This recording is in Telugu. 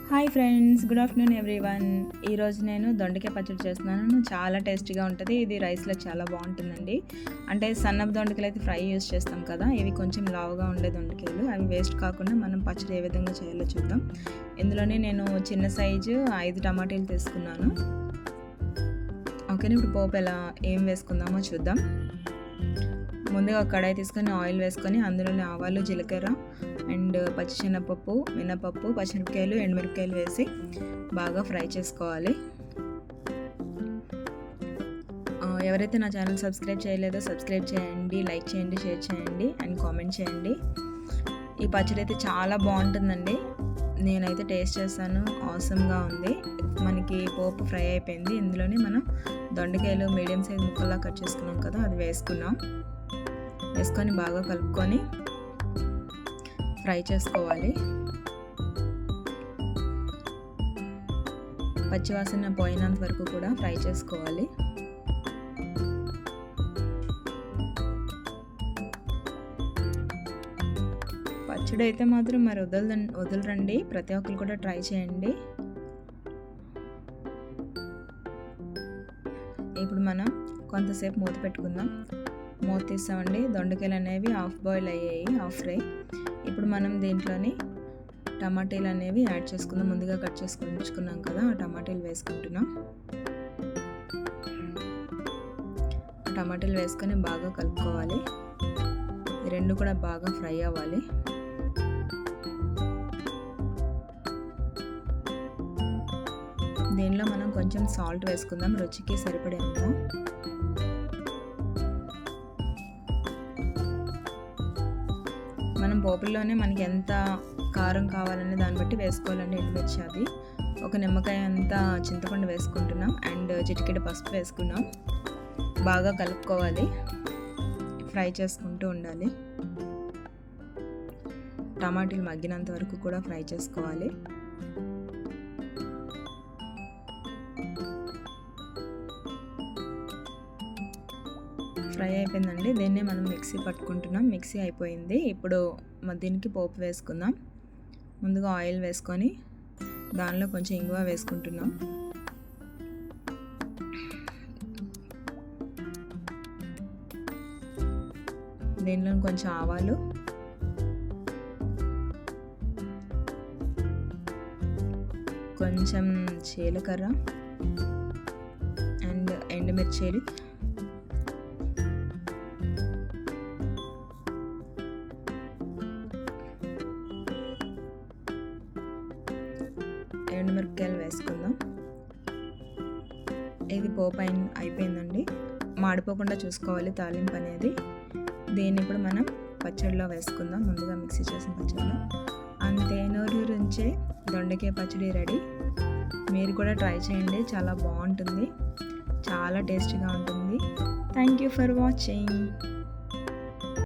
Hi friends, good afternoon everyone. ఈరోజు నేను దొండకాయ పచ్చడి చేస్తున్నాను. చాలా టేస్టీగా ఉంటుంది. ఇది రైస్లో చాలా బాగుంటుందండి. అంటే సన్నపు దొండకాయలు అయితే ఫ్రై యూస్ చేస్తాం కదా, ఇవి కొంచెం లావుగా ఉండే దొండకాయలు. అవి వేస్ట్ కాకుండా మనం పచ్చడి ఏ విధంగా చేయాలో చూద్దాం. ఇందులోనే నేను చిన్న సైజు 5 టమాటాలు తీసుకున్నాను. ఓకే, ఇప్పుడు పోపు ఏం వేసుకుందామో చూద్దాం. ముందుగా కడాయి తీసుకొని ఆయిల్ వేసుకొని అందులోనే ఆవాలు, జీలకర్ర అండ్ పచ్చిశనగపప్పు, మినపప్పు, పచ్చిమిరపకాయలు, ఎండుమిరపకాయలు వేసి బాగా ఫ్రై చేసుకోవాలి. ఎవరైతే నా ఛానల్ సబ్స్క్రైబ్ చేయలేదో సబ్స్క్రైబ్ చేయండి, లైక్ చేయండి, షేర్ చేయండి అండ్ కామెంట్ చేయండి. ఈ పచ్చడి అయితే చాలా బాగుంటుందండి. నేనైతే టేస్ట్ చేస్తాను, ఆసమ్గా ఉంది. మనకి పోపు ఫ్రై అయిపోయింది. ఇందులోనే మనం దొండకాయలు మీడియం సైజ్ ముక్కల్లా కట్ చేసుకున్నాం కదా, అది వేసుకొని బాగా కలుపుకొని ఫ్రై చేసుకోవాలి. పచ్చివాసన పోయినంత వరకు కూడా ఫ్రై చేసుకోవాలి. పచ్చడి అయితే మాత్రం మరి వదలరండి, ప్రతి ఒక్కరు కూడా ట్రై చేయండి. ఇప్పుడు మనం కొంతసేపు మూత పెట్టుకుందాం. మూత తీస్తామండి. దొండకాయలు అనేవి హాఫ్ బాయిల్ అయ్యాయి, హాఫ్ ఫ్రై. ఇప్పుడు మనం దీంట్లోని టమాటాలు అనేవి యాడ్ చేసుకుందాం. ముందుగా కట్ చేసుకొని ఉంచుకున్నాం కదా, ఆ టమాటాలు వేసుకుంటున్నాం. టమాటాలు వేసుకొని బాగా కలుపుకోవాలి. ఈ రెండు కూడా బాగా ఫ్రై అవ్వాలి. దీనిలో మనం కొంచెం సాల్ట్ వేసుకుందాం, రుచికి సరిపడేంత. మనం పోపుల్లోనే మనకి ఎంత కారం కావాలనే దాన్ని బట్టి వేసుకోవాలండి. ఎండుమిర్చి అది ఒక నిమ్మకాయ అంతా చింతపండు వేసుకుంటున్నాం అండ్ చిటికెడు పసుపు వేసుకున్నాం. బాగా కలుపుకోవాలి, ఫ్రై చేసుకుంటూ ఉండాలి. టమాటాలు మగ్గినంత వరకు కూడా ఫ్రై చేసుకోవాలి. ఫ్రై అయిపోయిందండి. దీన్నే మనం మిక్సీ పట్టుకుంటున్నాం. మిక్సీ అయిపోయింది. ఇప్పుడు దీనికి పోపు వేసుకుందాం. ముందుగా ఆయిల్ వేసుకొని దానిలో కొంచెం ఇంగువ వేసుకుంటున్నాం. దీనిలో కొంచెం ఆవాలు, కొంచెం జీలకర్ర అండ్ ఎండుమిర్చీలు, ఎండుమిరపకాయలు వేసుకుందాం. ఇది పోపు అయిపోయిందండి. మాడిపోకుండా చూసుకోవాలి తాలింపు అనేది. దీన్ని ఇప్పుడు మనం పచ్చడిలో వేసుకుందాం. ముందుగా మిక్సీ చేసిన పచ్చడిలో. అంతే, నోరూరించే దొండకాయ పచ్చడి రెడీ. మీరు కూడా ట్రై చేయండి, చాలా బాగుంటుంది, చాలా టేస్టీగా ఉంటుంది. Thank you for watching.